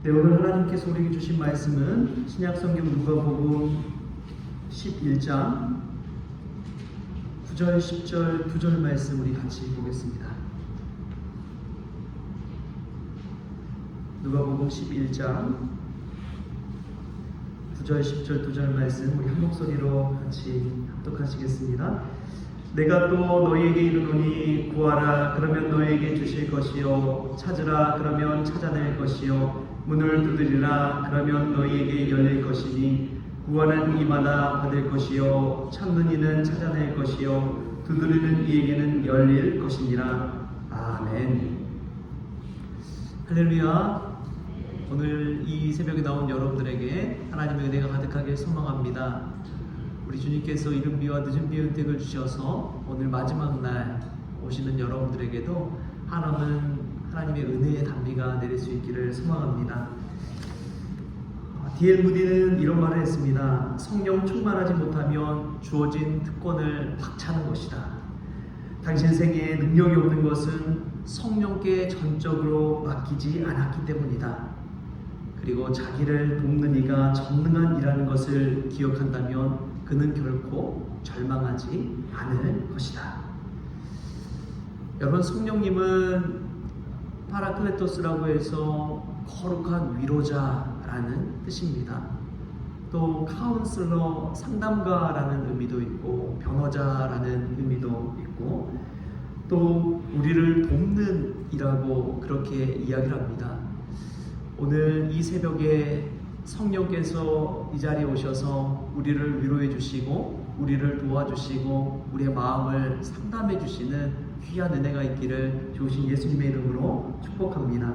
네, 오늘 하나님께서 우리에게 주신 말씀은 신약성경 누가복음 11장 9절, 10절, 2절 말씀 우리 같이 보겠습니다. 누가복음 11장 9절, 10절, 2절 말씀 우리 한 목소리로 같이 합독하시겠습니다. 내가 또 너희에게 이르노니 구하라 그러면 너희에게 주실 것이요 찾으라 그러면 찾아낼 것이요 문을 두드리라 그러면 너희에게 열릴 것이니 구하는 이마다 받을 것이요 찾는 이는 찾아낼 것이요 두드리는 이에게는 열릴 것이니라. 아멘. 할렐루야. 오늘 이 새벽에 나온 여러분들에게 하나님의 은혜가 가득하길 소망합니다. 우리 주님께서 이른 비와 늦은 비의 은택을 주셔서 오늘 마지막 날 오시는 여러분들에게도 하나님의 은혜의 단비가 내릴 수 있기를 소망합니다. D.L. 무디는 이런 말을 했습니다. 성령 충만하지 못하면 주어진 특권을 박차는 것이다. 당신 생애에 능력이 없는 것은 성령께 전적으로 맡기지 않았기 때문이다. 그리고 자기를 돕는 이가 전능한 이라는 것을 기억한다면 그는 결코 절망하지 않을 것이다. 여러분, 성령님은 파라클레토스라고 해서 거룩한 위로자라는 뜻입니다. 또 카운슬러, 상담가라는 의미도 있고 변호자라는 의미도 있고 또 우리를 돕는 이라고 그렇게 이야기를 합니다. 오늘 이 새벽에 성령께서 이 자리에 오셔서 우리를 위로해 주시고 우리를 도와주시고 우리의 마음을 상담해 주시는 귀한 은혜가 있기를 좋으신 예수님의 이름으로 축복합니다.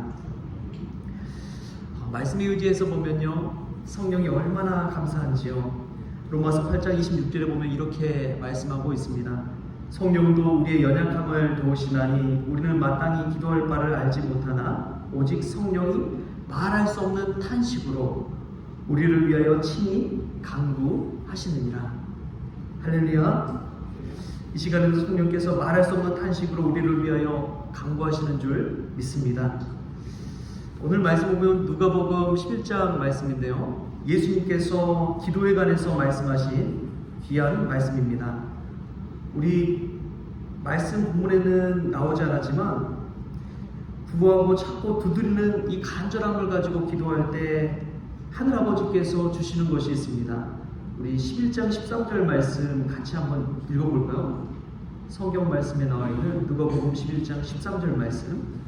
말씀에 의지해서 보면요, 성령이 얼마나 감사한지요. 로마서 8장 26절에 보면 이렇게 말씀하고 있습니다. 성령도 우리의 연약함을 도우시나니 우리는 마땅히 기도할 바를 알지 못하나 오직 성령이 말할 수 없는 탄식으로 우리를 위하여 친히 간구하시느니라. 할렐루야. 이 시간에도 성령께서 말할 수 없는 탄식으로 우리를 위하여 간구하시는 줄 믿습니다. 오늘 말씀 보면 누가복음 11장 말씀인데요, 예수님께서 기도에 관해서 말씀하신 귀한 말씀입니다. 우리 말씀 본문에는 나오지 않았지만 구하고 찾고 두드리는 이 간절함을 가지고 기도할 때 하늘아버지께서 주시는 것이 있습니다. 우리 11장 13절 말씀 같이 한번 읽어볼까요? 성경 말씀에 나와 있는 누가복음 11장 13절 말씀.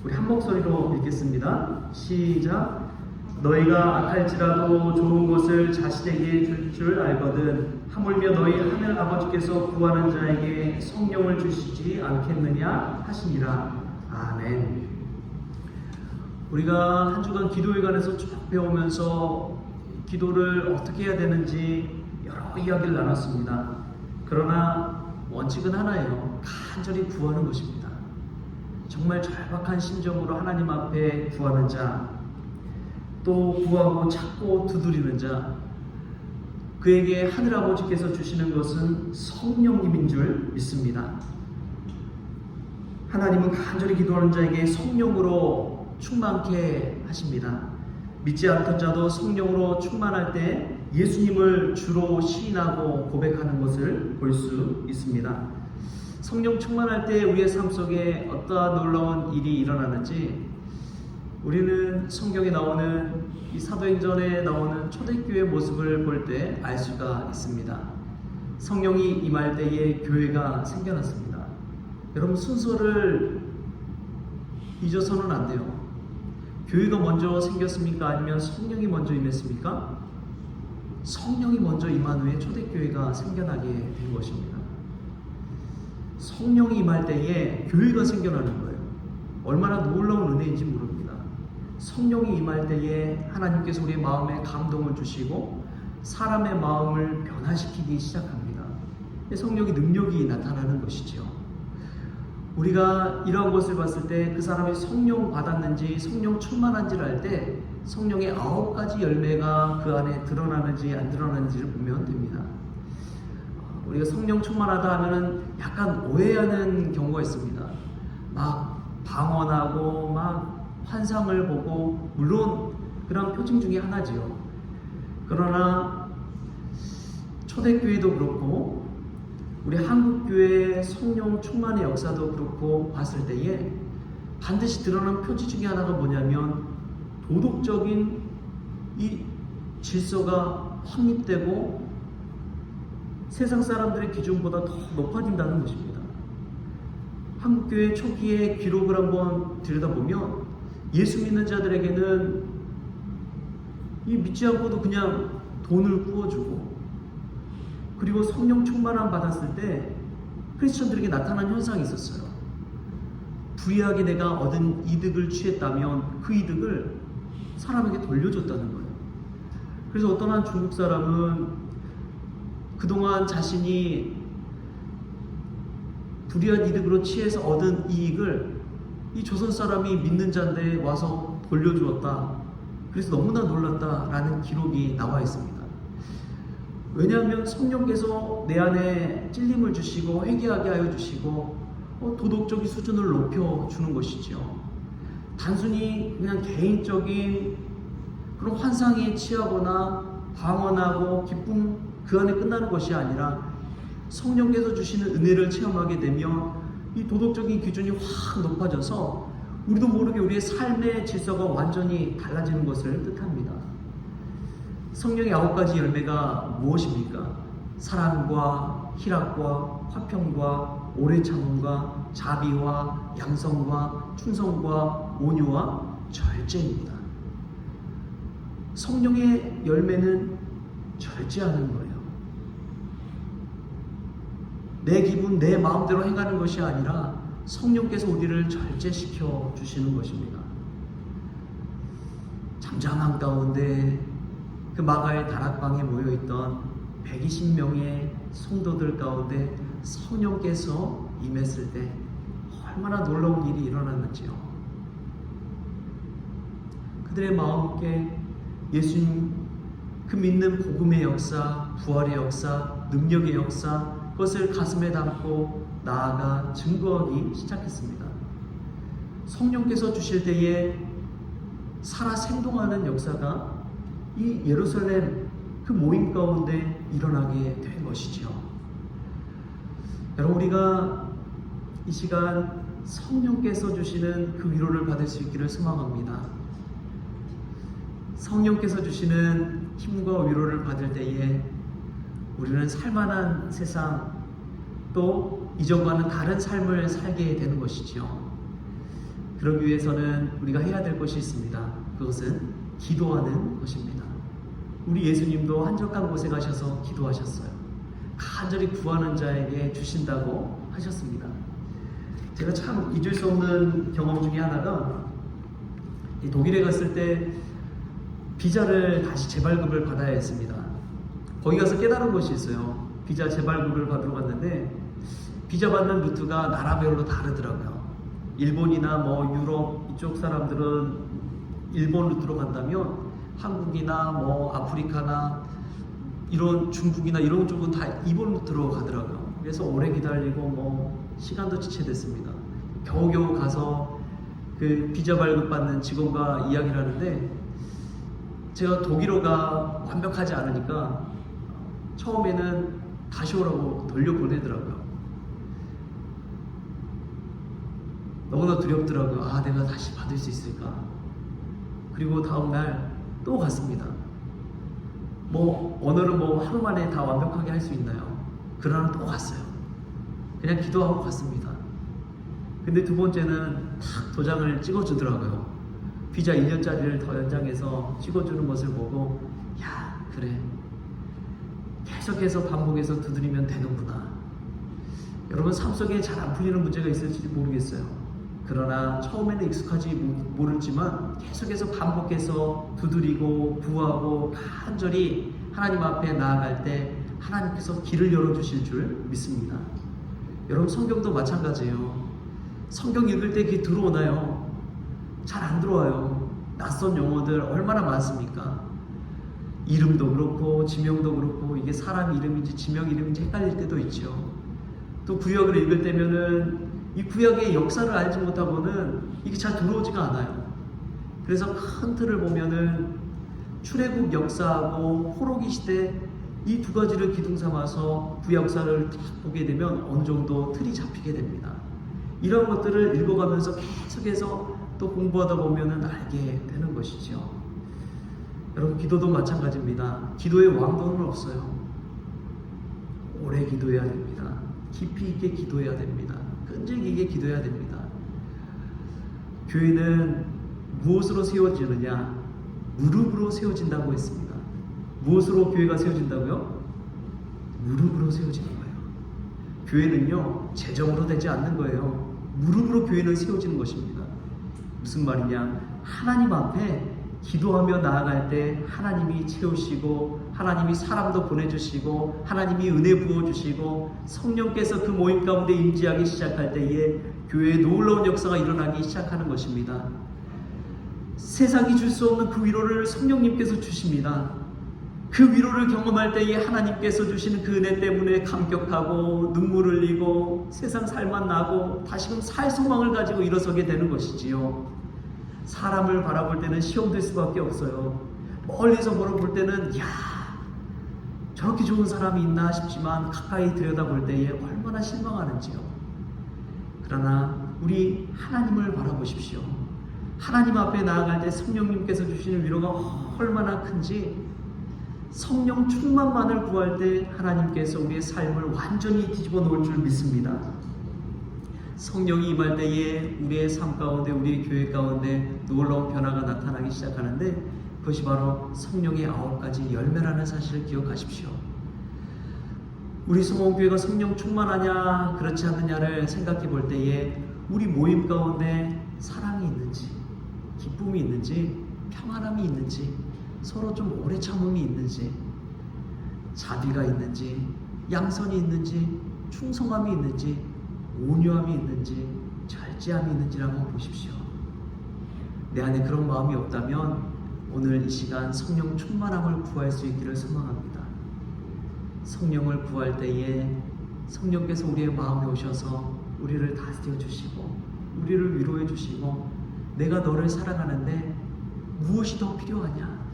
우리 한 목소리로 읽겠습니다. 시작. 너희가 악할지라도 좋은 것을 자식에게 줄 알거든 하물며 너희 하늘 아버지께서 구하는 자에게 성령을 주시지 않겠느냐 하시니라. 아멘. 우리가 한 주간 기도에 관해서 쭉 배우면서 기도를 어떻게 해야 되는지 여러 이야기를 나눴습니다. 그러나 원칙은 하나예요. 간절히 구하는 것입니다. 정말 절박한 심정으로 하나님 앞에 구하는 자, 또 구하고 찾고 두드리는 자, 그에게 하늘아버지께서 주시는 것은 성령님인 줄 믿습니다. 하나님은 간절히 기도하는 자에게 성령으로 충만케 하십니다. 믿지 않던 자도 성령으로 충만할 때 예수님을 주로 시인하고 고백하는 것을 볼 수 있습니다. 성령 충만할 때 우리의 삶 속에 어떠한 놀라운 일이 일어나는지 우리는 성경에 나오는 이 사도행전에 나오는 초대교회 모습을 볼 때 알 수가 있습니다. 성령이 임할 때에 교회가 생겨났습니다. 여러분, 순서를 잊어서는 안 돼요. 교회가 먼저 생겼습니까? 아니면 성령이 먼저 임했습니까? 성령이 먼저 임한 후에 초대교회가 생겨나게 된 것입니다. 성령이 임할 때에 교회가 생겨나는 거예요. 얼마나 놀라운 은혜인지 모릅니다. 성령이 임할 때에 하나님께서 우리의 마음에 감동을 주시고 사람의 마음을 변화시키기 시작합니다. 성령의 능력이 나타나는 것이죠. 우리가 이러한 것을 봤을 때 그 사람이 성령 받았는지 성령 충만한지를 알 때 성령의 9가지 열매가 그 안에 드러나는지 안 드러나는지를 보면 됩니다. 우리가 성령 충만하다 하면은 약간 오해하는 경우가 있습니다. 막 방언하고 막 환상을 보고, 물론 그런 표징 중에 하나지요. 그러나 초대교회도 그렇고 우리 한국교회 성령 충만의 역사도 그렇고 봤을 때에 반드시 드러나는 표지 중에 하나가 뭐냐면, 도덕적인 이 질서가 확립되고 세상 사람들의 기준보다 더 높아진다는 것입니다. 한국교회 초기의 기록을 한번 들여다보면 예수 믿는 자들에게는 이 믿지 않고도 그냥 돈을 구워주고, 그리고 성령 충만함 받았을 때 크리스천들에게 나타난 현상이 있었어요. 불의하게 내가 얻은 이득을 취했다면 그 이득을 사람에게 돌려줬다는 거예요. 그래서 어떤 한 중국 사람은 그동안 자신이 불의한 이득으로 취해서 얻은 이익을 이 조선 사람이 믿는 자인데 와서 돌려주었다. 그래서 너무나 놀랐다라는 기록이 나와 있습니다. 왜냐하면 성령께서 내 안에 찔림을 주시고 회개하게 하여 주시고 도덕적인 수준을 높여주는 것이죠. 단순히 그냥 개인적인 그런 환상에 취하거나 방언하고 기쁨 그 안에 끝나는 것이 아니라 성령께서 주시는 은혜를 체험하게 되면 이 도덕적인 기준이 확 높아져서 우리도 모르게 우리의 삶의 질서가 완전히 달라지는 것을 뜻합니다. 성령의 9가지 열매가 무엇입니까? 사랑과 희락과 화평과 오래 참음과 자비와 양성과 충성과 온유와 절제입니다. 성령의 열매는 절제하는 거예요. 내 기분, 내 마음대로 행하는 것이 아니라 성령께서 우리를 절제시켜 주시는 것입니다. 잠잠한 가운데 그 마가의 다락방에 모여있던 120명의 성도들 가운데 성령께서 임했을 때 얼마나 놀라운 일이 일어났는지요. 그들의 마음께 예수님 그 믿는 복음의 역사, 부활의 역사, 능력의 역사, 그것을 가슴에 담고 나아가 증거하기 시작했습니다. 성령께서 주실 때에 살아 생동하는 역사가 이 예루살렘 그 모임 가운데 일어나게 된 것이죠. 여러분, 우리가 이 시간 성령께서 주시는 그 위로를 받을 수 있기를 소망합니다. 성령께서 주시는 힘과 위로를 받을 때에 우리는 살만한 세상, 또 이전과는 다른 삶을 살게 되는 것이지요. 그러기 위해서는 우리가 해야 될 것이 있습니다. 그것은 기도하는 것입니다. 우리 예수님도 한적한 곳에 가셔서 기도하셨어요. 간절히 구하는 자에게 주신다고 하셨습니다. 제가 참 잊을 수 없는 경험 중에 하나가, 독일에 갔을 때 비자를 다시 재발급을 받아야 했습니다. 거기 가서 깨달은 것이 있어요. 비자 재발급을 받으러 갔는데 비자 받는 루트가 나라별로 다르더라고요. 일본이나 뭐 유럽 이쪽 사람들은 일본 루트로 간다면 한국이나 뭐 아프리카나 이런 중국이나 이런 쪽은 다 일본 루트로 가더라고요. 그래서 오래 기다리고 뭐 시간도 지체됐습니다. 겨우겨우 가서 그 비자 발급 받는 직원과 이야기를 하는데, 제가 독일어가 완벽하지 않으니까 처음에는 다시 오라고 돌려보내더라고요. 너무나 두렵더라고요. 아, 내가 다시 받을 수 있을까? 그리고 다음날 또 갔습니다. 뭐 언어를 뭐 하루 만에 다 완벽하게 할 수 있나요? 그러나 또 갔어요. 그냥 기도하고 갔습니다. 근데 두 번째는 탁 도장을 찍어주더라고요. 비자 1년짜리를 더 연장해서 찍어주는 것을 보고, 야, 그래, 계속해서 반복해서 두드리면 되는구나. 여러분, 삶 속에 잘 안 풀리는 문제가 있을지 모르겠어요. 그러나 처음에는 익숙하지 모르지만 계속해서 반복해서 두드리고 구하고 간절히 하나님 앞에 나아갈 때 하나님께서 길을 열어주실 줄 믿습니다. 여러분, 성경도 마찬가지예요. 성경 읽을 때 그게 들어오나요? 잘 안 들어와요. 낯선 용어들 얼마나 많습니까? 이름도 그렇고 지명도 그렇고 이게 사람 이름인지 지명 이름인지 헷갈릴 때도 있죠. 또 구약을 읽을 때면은 이 구약의 역사를 알지 못하고는 이게 잘 들어오지가 않아요. 그래서 큰 틀을 보면은 출애굽 역사하고 호로기 시대 이 두 가지를 기둥 삼아서 구약사를 딱 보게 되면 어느 정도 틀이 잡히게 됩니다. 이런 것들을 읽어가면서 계속해서 또 공부하다 보면은 알게 되는 것이죠. 여러분, 기도도 마찬가지입니다. 기도의 왕도는 없어요. 오래 기도해야 됩니다. 깊이 있게 기도해야 됩니다. 끈질기게 기도해야 됩니다. 교회는 무엇으로 세워지느냐? 무릎으로 세워진다고 했습니다. 무엇으로 교회가 세워진다고요? 무릎으로 세워지는 거예요. 교회는요, 재정으로 되지 않는 거예요. 무릎으로 교회는 세워지는 것입니다. 무슨 말이냐? 하나님 앞에 기도하며 나아갈 때 하나님이 채우시고 하나님이 사람도 보내주시고 하나님이 은혜 부어주시고 성령께서 그 모임 가운데 임재하기 시작할 때에 교회에 놀라운 역사가 일어나기 시작하는 것입니다. 세상이 줄 수 없는 그 위로를 성령님께서 주십니다. 그 위로를 경험할 때에 하나님께서 주시는 그 은혜 때문에 감격하고 눈물 흘리고 세상 살만 나고 다시금 살 소망을 가지고 일어서게 되는 것이지요. 사람을 바라볼 때는 시험될 수밖에 없어요. 멀리서 바라볼 때는 야, 저렇게 좋은 사람이 있나 싶지만 가까이 들여다볼 때에 얼마나 실망하는지요. 그러나 우리 하나님을 바라보십시오. 하나님 앞에 나아갈 때 성령님께서 주시는 위로가 얼마나 큰지, 성령 충만만을 구할 때 하나님께서 우리의 삶을 완전히 뒤집어 놓을 줄 믿습니다. 성령이 임할 때에 우리의 삶 가운데, 우리의 교회 가운데 놀라운 변화가 나타나기 시작하는데, 그것이 바로 성령의 9가지 열매라는 사실을 기억하십시오. 우리 성원교회가 성령 충만하냐 그렇지 않느냐를 생각해 볼 때에 우리 모임 가운데 사랑이 있는지, 기쁨이 있는지, 평안함이 있는지, 서로 좀 오래 참음이 있는지, 자비가 있는지, 양선이 있는지, 충성함이 있는지, 온유함이 있는지, 절제함이 있는지를 한번 보십시오. 내 안에 그런 마음이 없다면 오늘 이 시간 성령 충만함을 구할 수 있기를 소망합니다. 성령을 구할 때에 성령께서 우리의 마음에 오셔서 우리를 다스려 주시고 우리를 위로해 주시고, 내가 너를 사랑하는데 무엇이 더 필요하냐?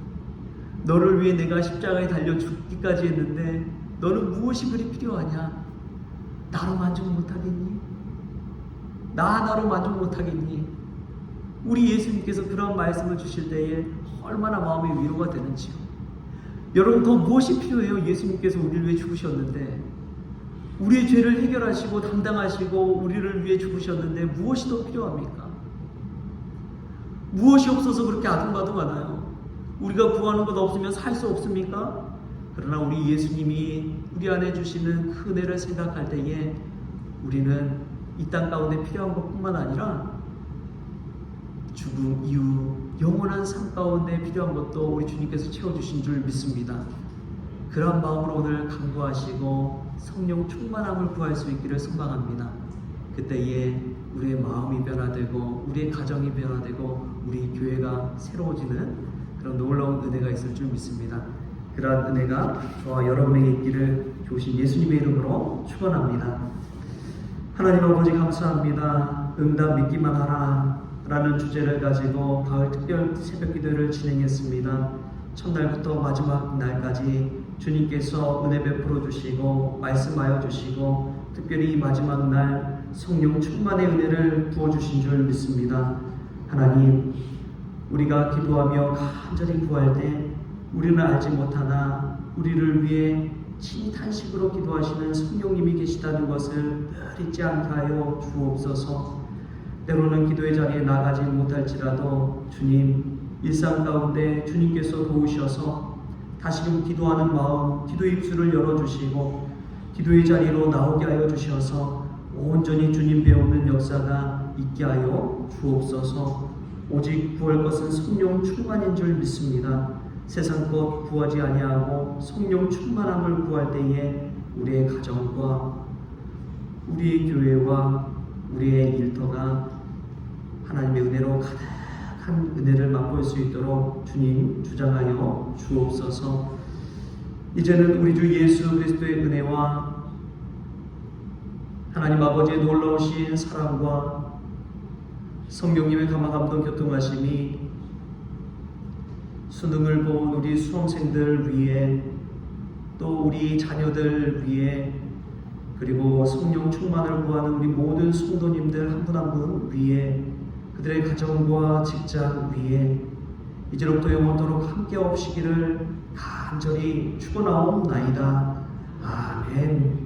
너를 위해 내가 십자가에 달려 죽기까지 했는데 너는 무엇이 그리 필요하냐? 나로 만족 못하겠니? 나 하나로 만족 못하겠니? 우리 예수님께서 그런 말씀을 주실 때에 얼마나 마음의 위로가 되는지요. 여러분, 더 무엇이 필요해요? 예수님께서 우리를 위해 죽으셨는데, 우리의 죄를 해결하시고 담당하시고 우리를 위해 죽으셨는데 무엇이 더 필요합니까? 무엇이 없어서 그렇게 아둥바둥하나요? 우리가 구하는 것 없으면 살 수 없습니까? 그러나 우리 예수님이 우리 안에 주시는 그 은혜를 생각할 때에 우리는 이 땅 가운데 필요한 것뿐만 아니라 죽음 이후 영원한 삶 가운데 필요한 것도 우리 주님께서 채워주신 줄 믿습니다. 그런 마음으로 오늘 간구하시고 성령 충만함을 구할 수 있기를 소망합니다. 그때에 우리의 마음이 변화되고 우리의 가정이 변화되고 우리 교회가 새로워지는 그런 놀라운 은혜가 있을 줄 믿습니다. 그러한 은혜가 저와 여러분에게 있기를 주신 예수님의 이름으로 축원합니다. 하나님 아버지, 감사합니다. 응답 믿기만 하라 라는 주제를 가지고 가을 특별 새벽 기도를 진행했습니다. 첫날부터 마지막 날까지 주님께서 은혜 베풀어 주시고 말씀하여 주시고, 특별히 마지막 날 성령 충만의 은혜를 부어주신 줄 믿습니다. 하나님, 우리가 기도하며 간절히 구할 때 우리는 알지 못하나 우리를 위해 친히 탄식으로 기도하시는 성령님이 계시다는 것을 늘 잊지 않게 하여 주옵소서. 때로는 기도의 자리에 나가지 못할지라도 주님, 일상 가운데 주님께서 도우셔서 다시금 기도하는 마음, 기도의 입술을 열어주시고 기도의 자리로 나오게 하여 주셔서 온전히 주님 배우는 역사가 있게 하여 주옵소서. 오직 구할 것은 성령 충만인 줄 믿습니다. 세상 것 구하지 아니하고 성령 충만함을 구할 때에 우리의 가정과 우리의 교회와 우리의 일터가 하나님의 은혜로 큰 은혜를 맛볼 수 있도록 주님 주장하여 주옵소서. 이제는 우리 주 예수 그리스도의 은혜와 하나님 아버지의 놀라우신 사랑과 성령님의 감화감동 교통하심이 수능을 본 우리 수험생들 위해 또 우리 자녀들 위해 그리고 성령 충만을 구하는 우리 모든 성도님들 한 분 한 분 위해 그들의 가정과 직장 위에 이제로부터 영원토록 함께 없시기를 간절히 축원하옵나이다. 아멘.